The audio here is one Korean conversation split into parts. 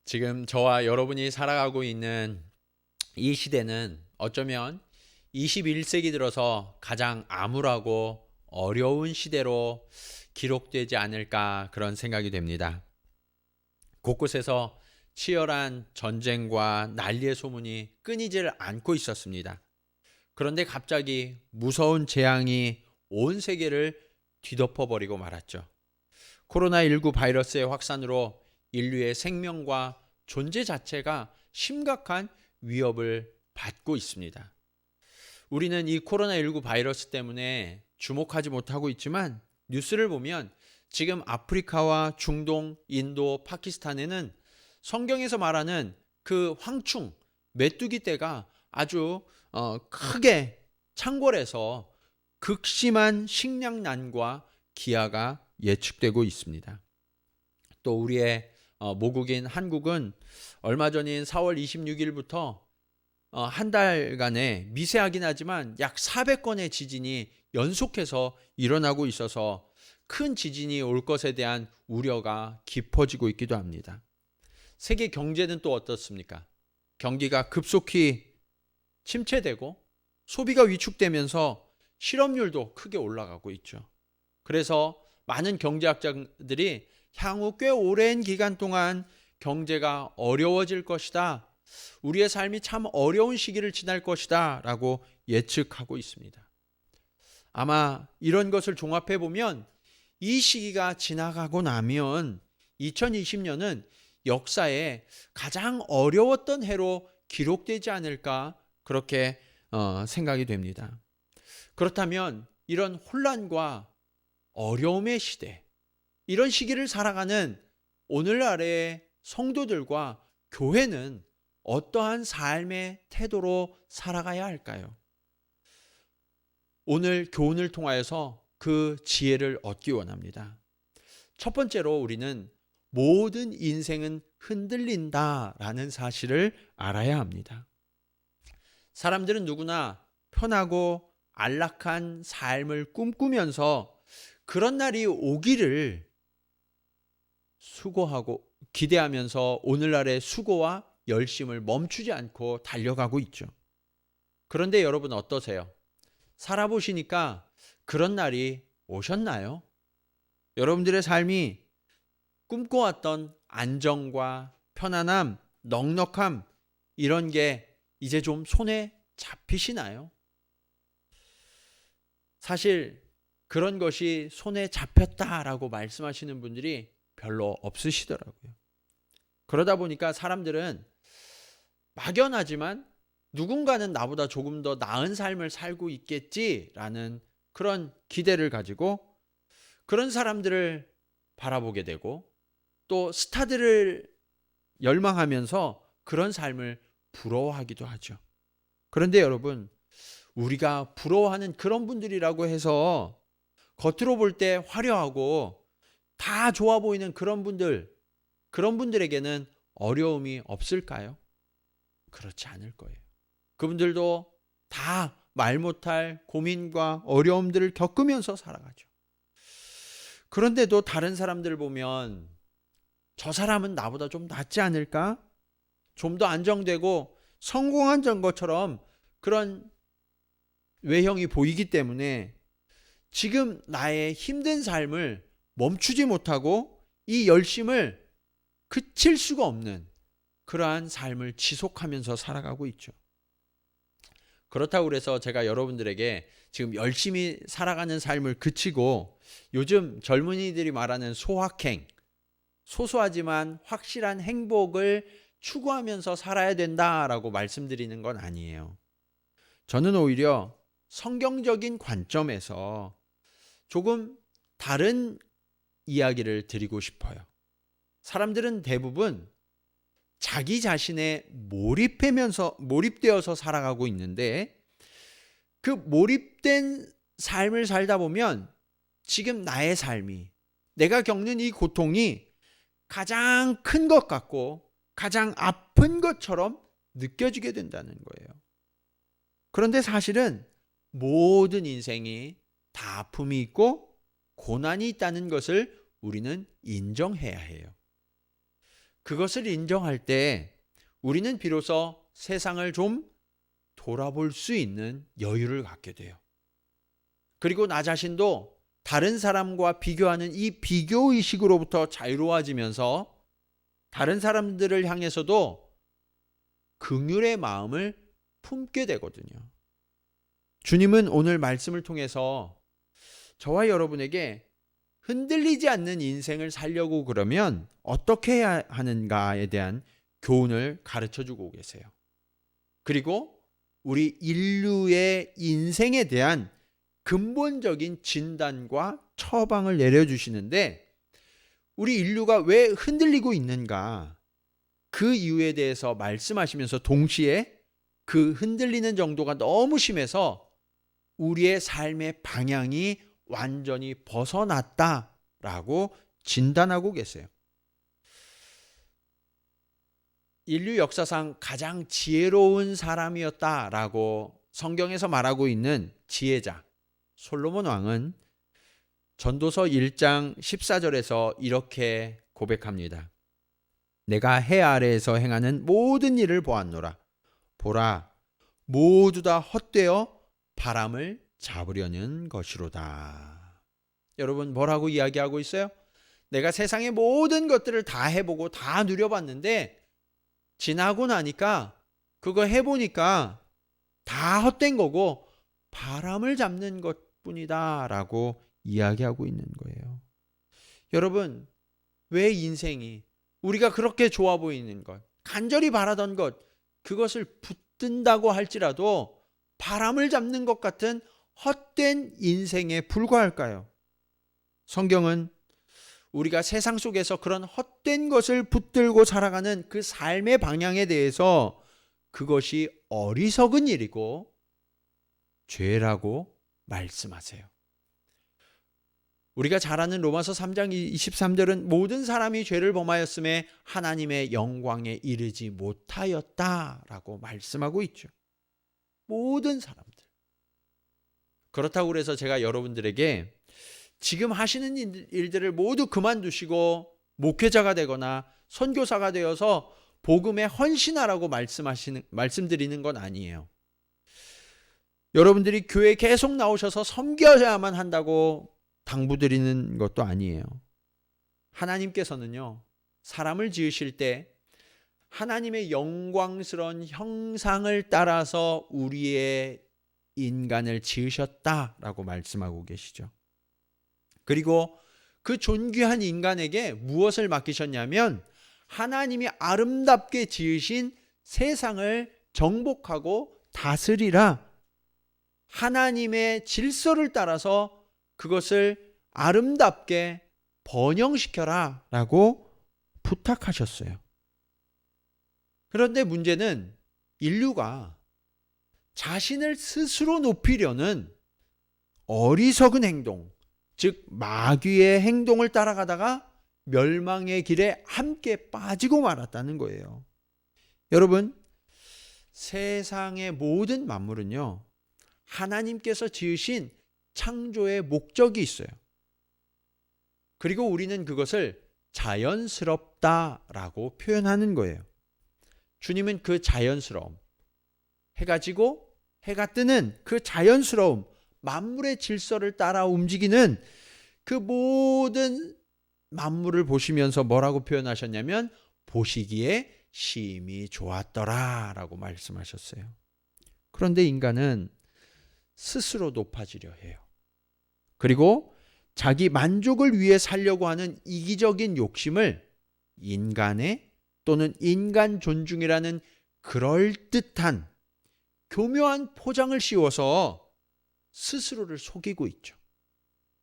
지금 저와 여러분이 살아가고 있는 이 시대는 어쩌면 21세기 들어서 가장 암울하고 어려운 시대로 기록되지 않을까 그런 생각이 됩니다. 곳곳에서 치열한 전쟁과 난리의 소문이 끊이질 않고 있었습니다. 그런데 갑자기 무서운 재앙이 온 세계를 뒤덮어버리고 말았죠. 코로나19 바이러스의 확산으로 인류의 생명과 존재 자체가 심각한 위협을 받고 있습니다. 우리는 이 코로나19 바이러스 때문에 주목하지 못하고 있지만 뉴스를 보면 지금 아프리카와 중동, 인도, 파키스탄에는 성경에서 말하는 그 황충, 메뚜기 떼가 아주 크게 창궐해서 극심한 식량난과 기아가 예측되고 있습니다. 또 우리의 모국인 한국은 얼마 전인 4월 26일부터 한 달간에 미세하긴 하지만 약 400건의 지진이 연속해서 일어나고 있어서 큰 지진이 올 것에 대한 우려가 깊어지고 있기도 합니다. 세계 경제는 또 어떻습니까? 경기가 급속히 침체되고 소비가 위축되면서 실업률도 크게 올라가고 있죠. 그래서 많은 경제학자들이 향후 꽤 오랜 기간 동안 경제가 어려워질 것이다. 우리의 삶이 참 어려운 시기를 지날 것이다. 라고 예측하고 있습니다. 아마 이런 것을 종합해 보면 이 시기가 지나가고 나면 2020년은 역사에 가장 어려웠던 해로 기록되지 않을까 그렇게 생각이 됩니다. 그렇다면 이런 혼란과 어려움의 시대, 이런 시기를 살아가는 오늘날의 성도들과 교회는 어떠한 삶의 태도로 살아가야 할까요? 오늘 교훈을 통하여서 그 지혜를 얻기 원합니다. 첫 번째로 우리는 모든 인생은 흔들린다라는 사실을 알아야 합니다. 사람들은 누구나 편하고 안락한 삶을 꿈꾸면서 그런 날이 오기를 수고하고 기대하면서 오늘날의 수고와 열심을 멈추지 않고 달려가고 있죠. 그런데 여러분 어떠세요? 살아보시니까 그런 날이 오셨나요? 여러분들의 삶이 꿈꿔왔던 안정과 편안함, 넉넉함 이런 게 이제 좀 손에 잡히시나요? 사실 그런 것이 손에 잡혔다라고 말씀하시는 분들이 별로 없으시더라고요. 그러다 보니까 사람들은 막연하지만 누군가는 나보다 조금 더 나은 삶을 살고 있겠지라는 그런 기대를 가지고 그런 사람들을 바라보게 되고 또 스타들을 열망하면서 그런 삶을 부러워하기도 하죠. 그런데 여러분, 우리가 부러워하는 그런 분들이라고 해서 겉으로 볼 때 화려하고 다 좋아 보이는 그런 분들에게는 어려움이 없을까요? 그렇지 않을 거예요. 그분들도 다 말 못할 고민과 어려움들을 겪으면서 살아가죠. 그런데도 다른 사람들 보면 저 사람은 나보다 좀 낫지 않을까? 좀 더 안정되고 성공한 것처럼 그런 외형이 보이기 때문에 지금 나의 힘든 삶을 멈추지 못하고 이 열심을 그칠 수가 없는 그러한 삶을 지속하면서 살아가고 있죠. 그렇다고 그래서 제가 여러분들에게 지금 열심히 살아가는 삶을 그치고 요즘 젊은이들이 말하는 소확행, 소소하지만 확실한 행복을 추구하면서 살아야 된다라고 말씀드리는 건 아니에요. 저는 오히려 성경적인 관점에서 조금 다른 이야기를 드리고 싶어요. 사람들은 대부분 자기 자신에 몰입되어서 살아가고 있는데 그 몰입된 삶을 살다 보면 지금 나의 삶이 내가 겪는 이 고통이 가장 큰 것 같고 가장 아픈 것처럼 느껴지게 된다는 거예요. 그런데 사실은 모든 인생이 다 아픔이 있고 고난이 있다는 것을 우리는 인정해야 해요. 그것을 인정할 때 우리는 비로소 세상을 좀 돌아볼 수 있는 여유를 갖게 돼요. 그리고 나 자신도 다른 사람과 비교하는 이 비교의식으로부터 자유로워지면서 다른 사람들을 향해서도 긍휼의 마음을 품게 되거든요. 주님은 오늘 말씀을 통해서 저와 여러분에게 흔들리지 않는 인생을 살려고 그러면 어떻게 해야 하는가에 대한 교훈을 가르쳐 주고 계세요. 그리고 우리 인류의 인생에 대한 근본적인 진단과 처방을 내려주시는데, 우리 인류가 왜 흔들리고 있는가, 그 이유에 대해서 말씀하시면서 동시에 그 흔들리는 정도가 너무 심해서 우리의 삶의 방향이 완전히 벗어났다라고 진단하고 계세요. 인류 역사상 가장 지혜로운 사람이었다라고 성경에서 말하고 있는 지혜자 솔로몬 왕은 전도서 1장 14절에서 이렇게 고백합니다. 내가 해 아래에서 행하는 모든 일을 보았노라. 보라, 모두 다 헛되어 바람을 잡으려는 것이로다. 여러분, 뭐라고 이야기하고 있어요? 내가 세상의 모든 것들을 다 해보고 다 누려봤는데 지나고 나니까 그거 해보니까 다 헛된 거고 바람을 잡는 것뿐이다 라고 이야기하고 있는 거예요. 여러분, 왜 인생이 우리가 그렇게 좋아 보이는 것, 간절히 바라던 것, 그것을 붙든다고 할지라도 바람을 잡는 것 같은 헛된 인생에 불과할까요? 성경은 우리가 세상 속에서 그런 헛된 것을 붙들고 살아가는 그 삶의 방향에 대해서 그것이 어리석은 일이고 죄라고 말씀하세요. 우리가 잘 아는 로마서 3장 23절은 모든 사람이 죄를 범하였음에 하나님의 영광에 이르지 못하였다라고 말씀하고 있죠. 모든 사람들. 그렇다고 그래서 제가 여러분들에게 지금 하시는 일들을 모두 그만두시고 목회자가 되거나 선교사가 되어서 복음에 헌신하라고 말씀드리는 건 아니에요. 여러분들이 교회에 계속 나오셔서 섬겨야만 한다고 당부드리는 것도 아니에요. 하나님께서는요, 사람을 지으실 때 하나님의 영광스러운 형상을 따라서 우리의 인간을 지으셨다라고 말씀하고 계시죠. 그리고 그 존귀한 인간에게 무엇을 맡기셨냐면 하나님이 아름답게 지으신 세상을 정복하고 다스리라, 하나님의 질서를 따라서 그것을 아름답게 번영시켜라 라고 부탁하셨어요. 그런데 문제는 인류가 자신을 스스로 높이려는 어리석은 행동, 즉 마귀의 행동을 따라가다가 멸망의 길에 함께 빠지고 말았다는 거예요. 여러분, 세상의 모든 만물은요, 하나님께서 지으신 창조의 목적이 있어요. 그리고 우리는 그것을 자연스럽다라고 표현하는 거예요. 주님은 그 자연스러움, 해가 지고 해가 뜨는 그 자연스러움, 만물의 질서를 따라 움직이는 그 모든 만물을 보시면서 뭐라고 표현하셨냐면 보시기에 심히 좋았더라 라고 말씀하셨어요. 그런데 인간은 스스로 높아지려 해요. 그리고 자기 만족을 위해 살려고 하는 이기적인 욕심을 인간의 또는 인간 존중이라는 그럴듯한 교묘한 포장을 씌워서 스스로를 속이고 있죠.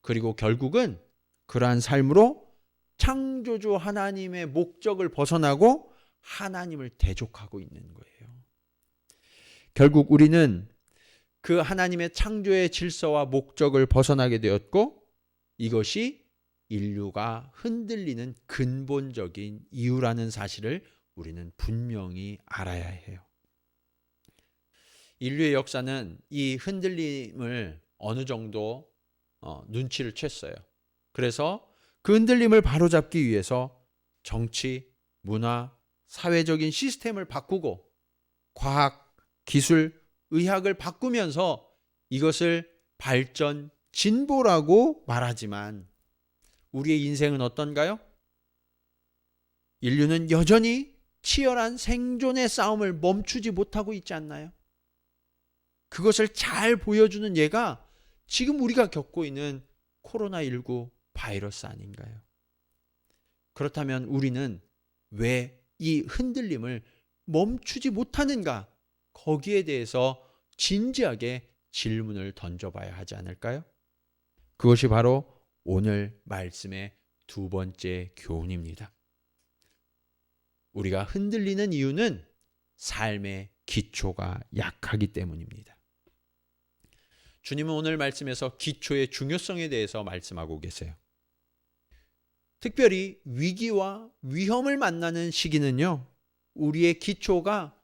그리고 결국은 그러한 삶으로 창조주 하나님의 목적을 벗어나고 하나님을 대적하고 있는 거예요. 결국 우리는 그 하나님의 창조의 질서와 목적을 벗어나게 되었고, 이것이 인류가 흔들리는 근본적인 이유라는 사실을 우리는 분명히 알아야 해요. 인류의 역사는 이 흔들림을 어느 정도 눈치를 챘어요. 그래서 그 흔들림을 바로잡기 위해서 정치, 문화, 사회적인 시스템을 바꾸고 과학, 기술, 의학을 바꾸면서 이것을 발전, 진보라고 말하지만 우리의 인생은 어떤가요? 인류는 여전히 치열한 생존의 싸움을 멈추지 못하고 있지 않나요? 그것을 잘 보여주는 예가 지금 우리가 겪고 있는 코로나19 바이러스 아닌가요? 그렇다면 우리는 왜 이 흔들림을 멈추지 못하는가? 거기에 대해서 진지하게 질문을 던져봐야 하지 않을까요? 그것이 바로 오늘 말씀의 두 번째 교훈입니다. 우리가 흔들리는 이유는 삶의 기초가 약하기 때문입니다. 주님은 오늘 말씀에서 기초의 중요성에 대해서 말씀하고 계세요. 특별히 위기와 위험을 만나는 시기는요, 우리의 기초가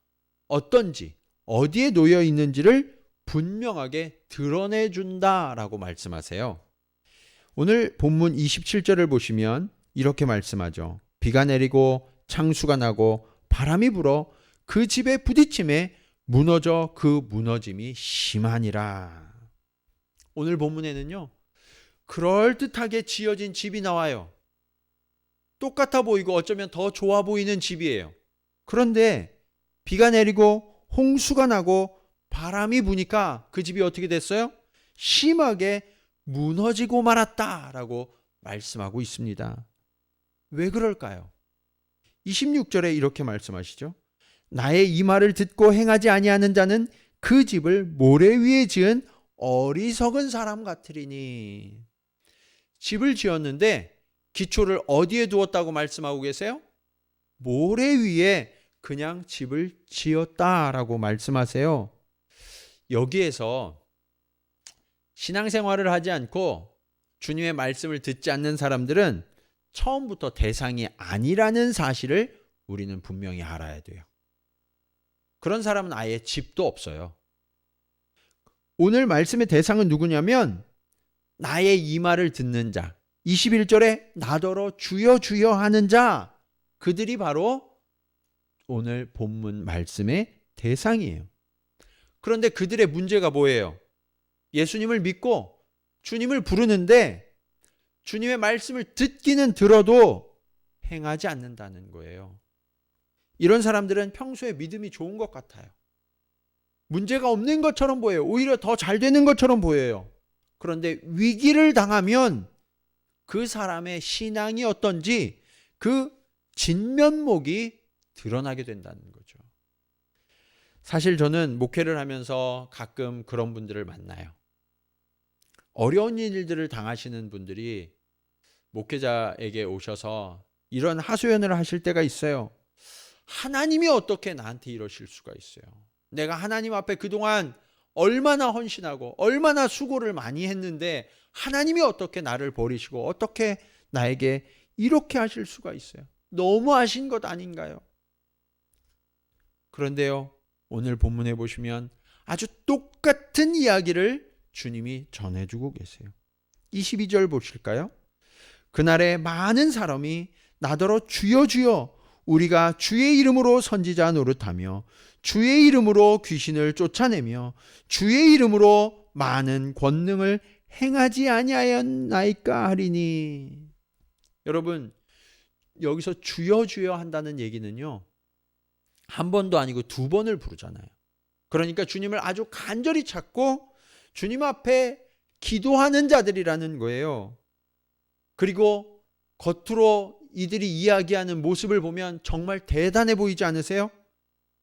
어떤지, 어디에 놓여 있는지를 분명하게 드러내준다라고 말씀하세요. 오늘 본문 27절을 보시면 이렇게 말씀하죠. 비가 내리고 창수가 나고 바람이 불어 그 집에 부딪힘에 무너져 그 무너짐이 심하니라. 오늘 본문에는요, 그럴듯하게 지어진 집이 나와요. 똑같아 보이고 어쩌면 더 좋아 보이는 집이에요. 그런데 비가 내리고 홍수가 나고 바람이 부니까 그 집이 어떻게 됐어요? 심하게 무너지고 말았다라고 말씀하고 있습니다. 왜 그럴까요? 26절에 이렇게 말씀하시죠. 나의 이 말을 듣고 행하지 아니하는 자는 그 집을 모래 위에 지은 어리석은 사람 같으리니. 집을 지었는데 기초를 어디에 두었다고 말씀하고 계세요? 모래 위에 그냥 집을 지었다라고 말씀하세요. 여기에서 신앙생활을 하지 않고 주님의 말씀을 듣지 않는 사람들은 처음부터 대상이 아니라는 사실을 우리는 분명히 알아야 돼요. 그런 사람은 아예 집도 없어요. 오늘 말씀의 대상은 누구냐면 나의 이 말을 듣는 자, 21절에 나더러 주여 주여 하는 자, 그들이 바로 오늘 본문 말씀의 대상이에요. 그런데 그들의 문제가 뭐예요? 예수님을 믿고 주님을 부르는데 주님의 말씀을 듣기는 들어도 행하지 않는다는 거예요. 이런 사람들은 평소에 믿음이 좋은 것 같아요. 문제가 없는 것처럼 보여요. 오히려 더 잘 되는 것처럼 보여요. 그런데 위기를 당하면 그 사람의 신앙이 어떤지 그 진면목이 드러나게 된다는 거죠. 사실 저는 목회를 하면서 가끔 그런 분들을 만나요. 어려운 일들을 당하시는 분들이 목회자에게 오셔서 이런 하소연을 하실 때가 있어요. 하나님이 어떻게 나한테 이러실 수가 있어요? 내가 하나님 앞에 그동안 얼마나 헌신하고 얼마나 수고를 많이 했는데 하나님이 어떻게 나를 버리시고 어떻게 나에게 이렇게 하실 수가 있어요? 너무하신 것 아닌가요? 그런데요, 오늘 본문에 보시면 아주 똑같은 이야기를 주님이 전해주고 계세요. 22절 보실까요? 그날에 많은 사람이 나더러 주여 주여 우리가 주의 이름으로 선지자 노릇하며 주의 이름으로 귀신을 쫓아내며 주의 이름으로 많은 권능을 행하지 아니하였나이까 하리니. 여러분, 여기서 주여 주여 한다는 얘기는요, 한 번도 아니고 두 번을 부르잖아요. 그러니까 주님을 아주 간절히 찾고 주님 앞에 기도하는 자들이라는 거예요. 그리고 겉으로 이들이 이야기하는 모습을 보면 정말 대단해 보이지 않으세요?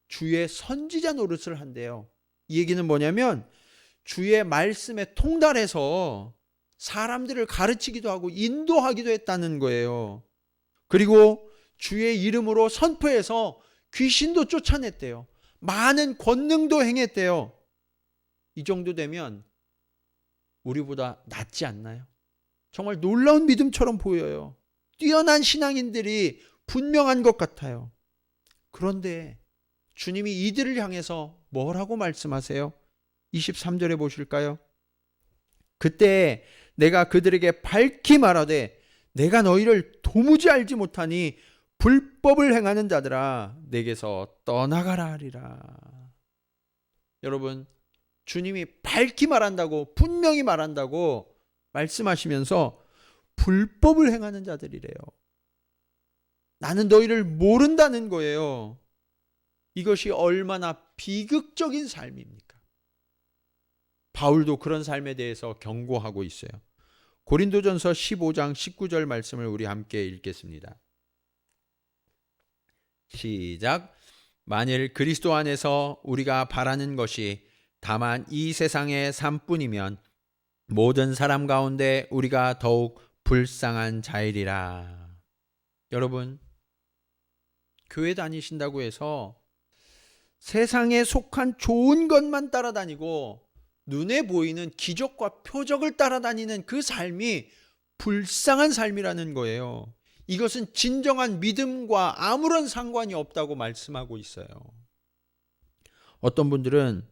주의 선지자 노릇을 한대요. 이 얘기는 뭐냐면 주의 말씀에 통달해서 사람들을 가르치기도 하고 인도하기도 했다는 거예요. 그리고 주의 이름으로 선포해서 귀신도 쫓아냈대요. 많은 권능도 행했대요. 이 정도 되면 우리보다 낫지 않나요? 정말 놀라운 믿음처럼 보여요. 뛰어난 신앙인들이 분명한 것 같아요. 그런데 주님이 이들을 향해서 뭐라고 말씀하세요? 23절에 보실까요? 그때 내가 그들에게 밝히 말하되 내가 너희를 도무지 알지 못하니 불법을 행하는 자들아 내게서 떠나가라 하리라. 여러분, 주님이 밝히 말한다고, 분명히 말한다고 말씀하시면서 불법을 행하는 자들이래요. 나는 너희를 모른다는 거예요. 이것이 얼마나 비극적인 삶입니까? 바울도 그런 삶에 대해서 경고하고 있어요. 고린도전서 15장 19절 말씀을 우리 함께 읽겠습니다. 시작. 만일 그리스도 안에서 우리가 바라는 것이 다만 이 세상의 삶뿐이면 모든 사람 가운데 우리가 더욱 불쌍한 자이리라. 여러분, 교회 다니신다고 해서 세상에 속한 좋은 것만 따라다니고 눈에 보이는 기적과 표적을 따라다니는 그 삶이 불쌍한 삶이라는 거예요. 이것은 진정한 믿음과 아무런 상관이 없다고 말씀하고 있어요. 어떤 분들은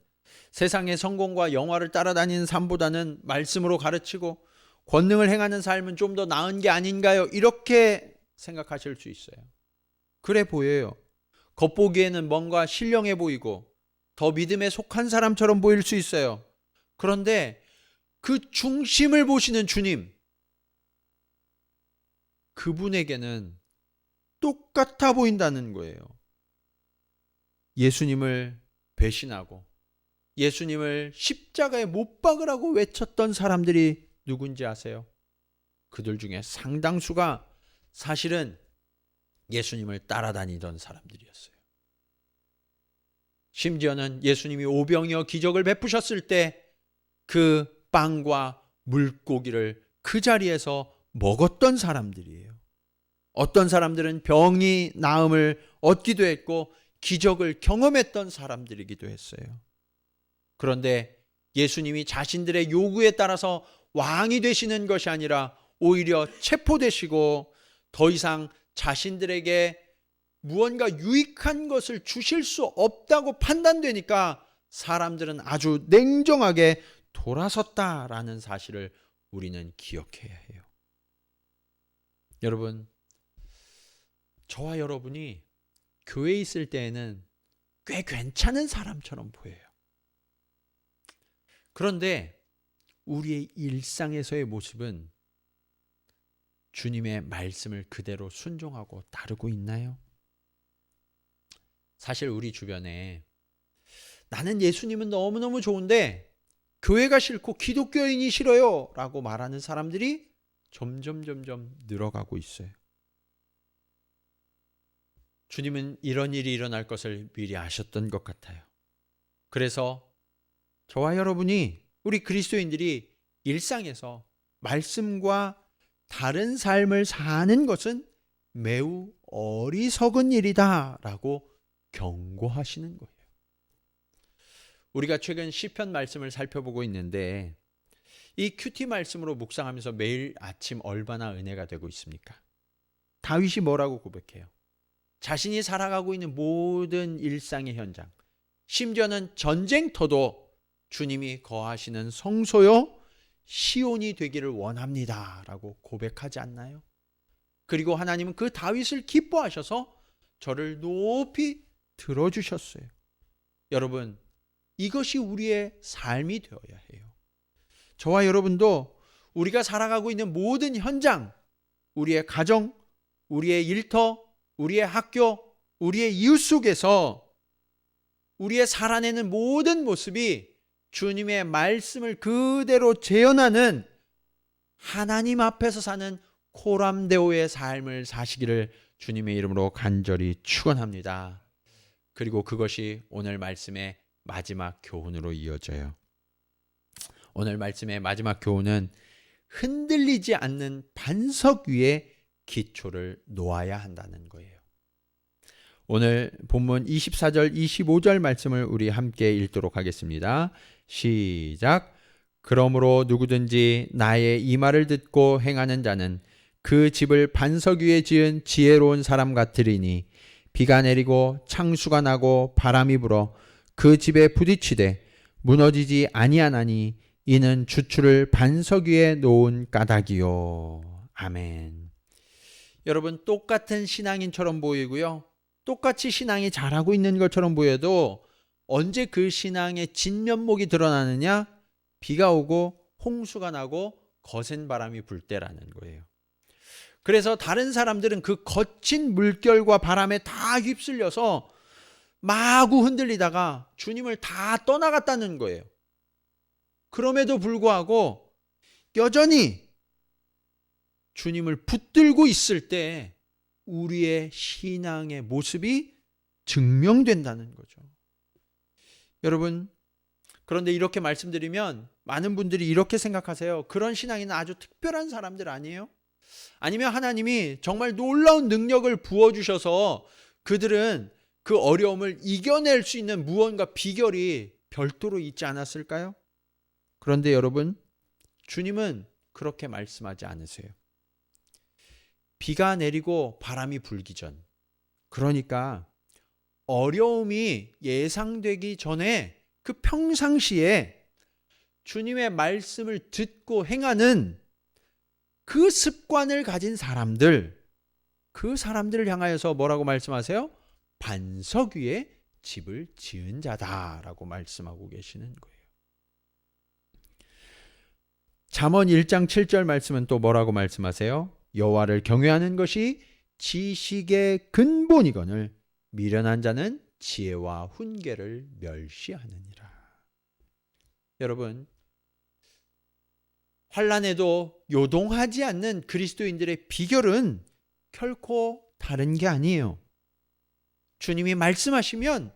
세상의 성공과 영화를 따라다니는 삶보다는 말씀으로 가르치고 권능을 행하는 삶은 좀 더 나은 게 아닌가요? 이렇게 생각하실 수 있어요. 그래 보여요. 겉보기에는 뭔가 신령해 보이고 더 믿음에 속한 사람처럼 보일 수 있어요. 그런데 그 중심을 보시는 주님, 그분에게는 똑같아 보인다는 거예요. 예수님을 배신하고 예수님을 십자가에 못 박으라고 외쳤던 사람들이 누군지 아세요? 그들 중에 상당수가 사실은 예수님을 따라다니던 사람들이었어요. 심지어는 예수님이 오병이어 기적을 베푸셨을 때 그 빵과 물고기를 그 자리에서 먹었던 사람들이에요. 어떤 사람들은 병이 나음을 얻기도 했고 기적을 경험했던 사람들이기도 했어요. 그런데 예수님이 자신들의 요구에 따라서 왕이 되시는 것이 아니라 오히려 체포되시고 더 이상 자신들에게 무언가 유익한 것을 주실 수 없다고 판단되니까 사람들은 아주 냉정하게 돌아섰다라는 사실을 우리는 기억해야 해요. 여러분, 저와 여러분이 교회에 있을 때에는 꽤 괜찮은 사람처럼 보여요. 그런데 우리의 일상에서의 모습은 주님의 말씀을 그대로 순종하고 따르고 있나요? 사실 우리 주변에 나는 예수님은 너무너무 좋은데 교회가 싫고 기독교인이 싫어요 라고 말하는 사람들이 점점 늘어가고 있어요. 주님은 이런 일이 일어날 것을 미리 아셨던 것 같아요. 그래서 저와 여러분이, 우리 그리스도인들이 일상에서 말씀과 다른 삶을 사는 것은 매우 어리석은 일이다 라고 경고하시는 거예요. 우리가 최근 시편 말씀을 살펴보고 있는데 이 큐티 말씀으로 묵상하면서 매일 아침 얼마나 은혜가 되고 있습니까? 다윗이 뭐라고 고백해요? 자신이 살아가고 있는 모든 일상의 현장, 심지어는 전쟁터도 주님이 거하시는 성소요 시온이 되기를 원합니다 라고 고백하지 않나요? 그리고 하나님은 그 다윗을 기뻐하셔서 저를 높이 들어주셨어요. 여러분, 이것이 우리의 삶이 되어야 해요. 저와 여러분도 우리가 살아가고 있는 모든 현장, 우리의 가정, 우리의 일터, 우리의 학교, 우리의 이웃 속에서 우리의 살아내는 모든 모습이 주님의 말씀을 그대로 재현하는 하나님 앞에서 사는 코람데오의 삶을 사시기를 주님의 이름으로 간절히 축원합니다. 그리고 그것이 오늘 말씀의 마지막 교훈으로 이어져요. 오늘 말씀의 마지막 교훈은 흔들리지 않는 반석 위에 기초를 놓아야 한다는 거예요. 오늘 본문 24절 25절 말씀을 우리 함께 읽도록 하겠습니다. 시작. 그러므로 누구든지 나의 이 말을 듣고 행하는 자는 그 집을 반석 위에 지은 지혜로운 사람 같으리니 비가 내리고 창수가 나고 바람이 불어 그 집에 부딪히되 무너지지 아니하나니 이는 주추를 반석 위에 놓은 까닭이요. 아멘. 여러분, 똑같은 신앙인처럼 보이고요. 똑같이 신앙이 잘하고 있는 것처럼 보여도 언제 그 신앙의 진면목이 드러나느냐? 비가 오고 홍수가 나고 거센 바람이 불 때라는 거예요. 그래서 다른 사람들은 그 거친 물결과 바람에 다 휩쓸려서 마구 흔들리다가 주님을 다 떠나갔다는 거예요. 그럼에도 불구하고 여전히 주님을 붙들고 있을 때 우리의 신앙의 모습이 증명된다는 거죠. 여러분, 그런데 이렇게 말씀드리면 많은 분들이 이렇게 생각하세요. 그런 신앙인은 아주 특별한 사람들 아니에요? 아니면 하나님이 정말 놀라운 능력을 부어주셔서 그들은 그 어려움을 이겨낼 수 있는 무언가 비결이 별도로 있지 않았을까요? 그런데 여러분, 주님은 그렇게 말씀하지 않으세요. 비가 내리고 바람이 불기 전, 그러니까 어려움이 예상되기 전에 그 평상시에 주님의 말씀을 듣고 행하는 그 습관을 가진 사람들, 그 사람들을 향하여서 뭐라고 말씀하세요? 반석 위에 집을 지은 자다라고 말씀하고 계시는 거예요. 잠언 1장 7절 말씀은 또 뭐라고 말씀하세요? 여호와를 경외하는 것이 지식의 근본이거늘 미련한 자는 지혜와 훈계를 멸시하느니라. 여러분, 환난에도 요동하지 않는 그리스도인들의 비결은 결코 다른 게 아니에요. 주님이 말씀하시면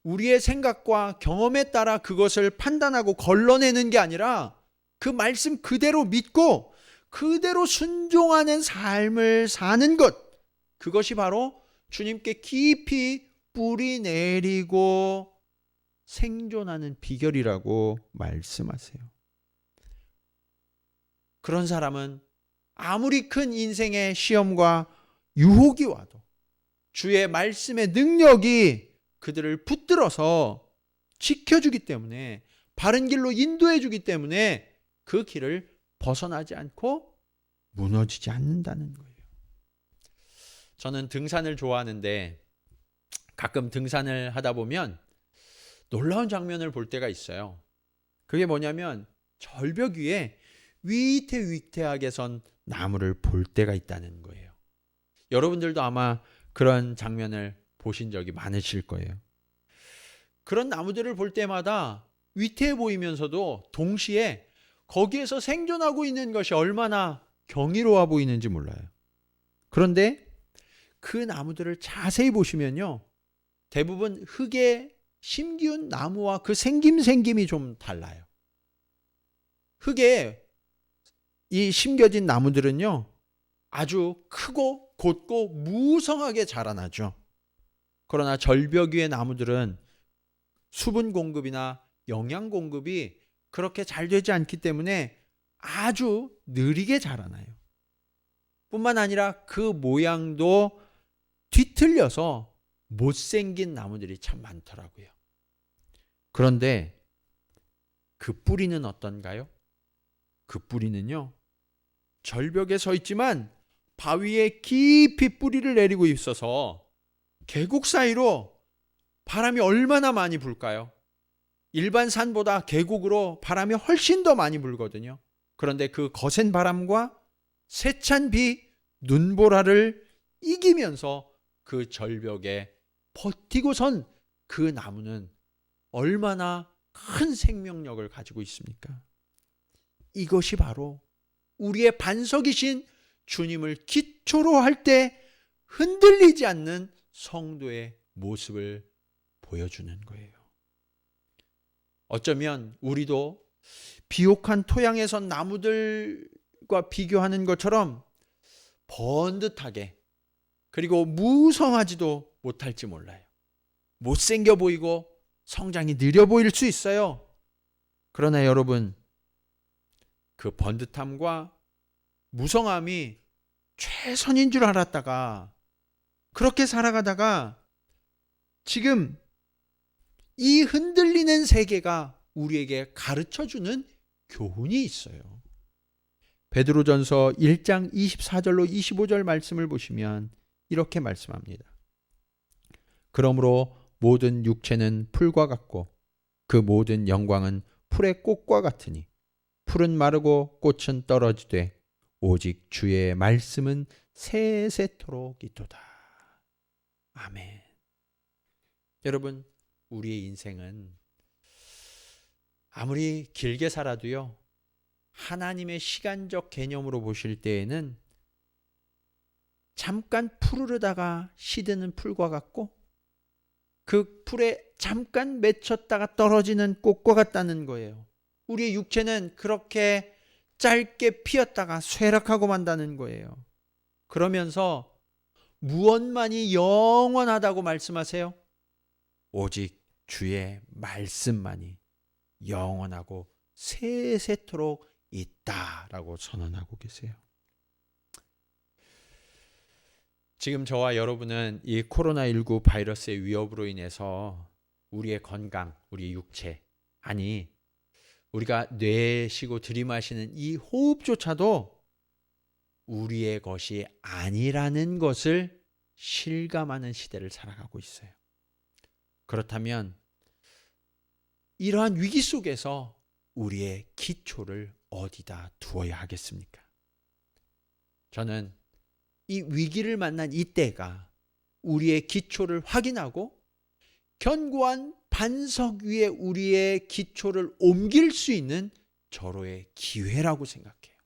우리의 생각과 경험에 따라 그것을 판단하고 걸러내는 게 아니라 그 말씀 그대로 믿고 그대로 순종하는 삶을 사는 것, 그것이 바로 주님께 깊이 뿌리 내리고 생존하는 비결이라고 말씀하세요. 그런 사람은 아무리 큰 인생의 시험과 유혹이 와도 주의 말씀의 능력이 그들을 붙들어서 지켜주기 때문에, 바른 길로 인도해 주기 때문에 그 길을 벗어나지 않고 무너지지 않는다는 거예요. 저는 등산을 좋아하는데 가끔 등산을 하다 보면 놀라운 장면을 볼 때가 있어요. 그게 뭐냐면 절벽 위에 위태위태하게 선 나무를 볼 때가 있다는 거예요. 여러분들도 아마 그런 장면을 보신 적이 많으실 거예요. 그런 나무들을 볼 때마다 위태해 보이면서도 동시에 거기에서 생존하고 있는 것이 얼마나 경이로워 보이는지 몰라요. 그런데 그 나무들을 자세히 보시면요, 대부분 흙에 심기운 나무와 그 생김이 좀 달라요. 흙에 이 심겨진 나무들은요, 아주 크고 곧고 무성하게 자라나죠. 그러나 절벽 위의 나무들은 수분 공급이나 영양 공급이 그렇게 잘 되지 않기 때문에 아주 느리게 자라나요. 뿐만 아니라 그 모양도 뒤틀려서 못생긴 나무들이 참 많더라고요. 그런데 그 뿌리는 어떤가요? 그 뿌리는요, 절벽에 서 있지만 바위에 깊이 뿌리를 내리고 있어서 계곡 사이로 바람이 얼마나 많이 불까요? 일반 산보다 계곡으로 바람이 훨씬 더 많이 불거든요. 그런데 그 거센 바람과 세찬 비, 눈보라를 이기면서 그 절벽에 버티고 선 그 나무는 얼마나 큰 생명력을 가지고 있습니까? 이것이 바로 우리의 반석이신 주님을 기초로 할 때 흔들리지 않는 성도의 모습을 보여주는 거예요. 어쩌면 우리도 비옥한 토양에서 나무들과 비교하는 것처럼 번듯하게, 그리고 무성하지도 못할지 몰라요. 못생겨 보이고 성장이 느려 보일 수 있어요. 그러나 여러분, 그 번듯함과 무성함이 최선인 줄 알았다가, 그렇게 살아가다가 지금 이 흔들리는 세계가 우리에게 가르쳐주는 교훈이 있어요. 베드로전서 1장 24절로 25절 말씀을 보시면 이렇게 말씀합니다. 그러므로 모든 육체는 풀과 같고 그 모든 영광은 풀의 꽃과 같으니 풀은 마르고 꽃은 떨어지되 오직 주의 말씀은 세세토록 있도다. 아멘. 여러분, 우리의 인생은 아무리 길게 살아도요, 하나님의 시간적 개념으로 보실 때에는 잠깐 푸르르다가 시드는 풀과 같고 그 풀에 잠깐 맺혔다가 떨어지는 꽃과 같다는 거예요. 우리의 육체는 그렇게 짧게 피었다가 쇠락하고 만다는 거예요. 그러면서 무엇만이 영원하다고 말씀하세요? 오직 주의 말씀만이 영원하고 세세토록 있다라고 선언하고 계세요. 지금 저와 여러분은 이 코로나19 바이러스의 위협으로 인해서 우리의 건강, 우리의 육체, 아니 우리가 내쉬고 들이마시는 이 호흡조차도 우리의 것이 아니라는 것을 실감하는 시대를 살아가고 있어요. 그렇다면 이러한 위기 속에서 우리의 기초를 어디다 두어야 하겠습니까? 저는 이 위기를 만난 이때가 우리의 기초를 확인하고 견고한 반석 위에 우리의 기초를 옮길 수 있는 절호의 기회라고 생각해요.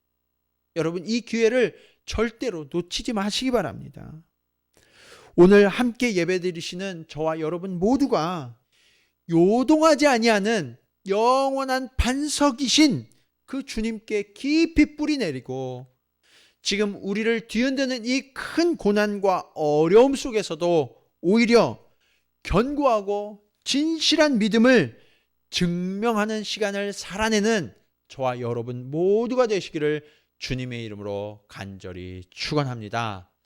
여러분, 이 기회를 절대로 놓치지 마시기 바랍니다. 오늘 함께 예배드리시는 저와 여러분 모두가 요동하지 아니하는 영원한 반석이신 그 주님께 깊이 뿌리 내리고 지금 우리를 뒤흔드는 이 큰 고난과 어려움 속에서도 오히려 견고하고 진실한 믿음을 증명하는 시간을 살아내는 저와 여러분 모두가 되시기를 주님의 이름으로 간절히 축원합니다.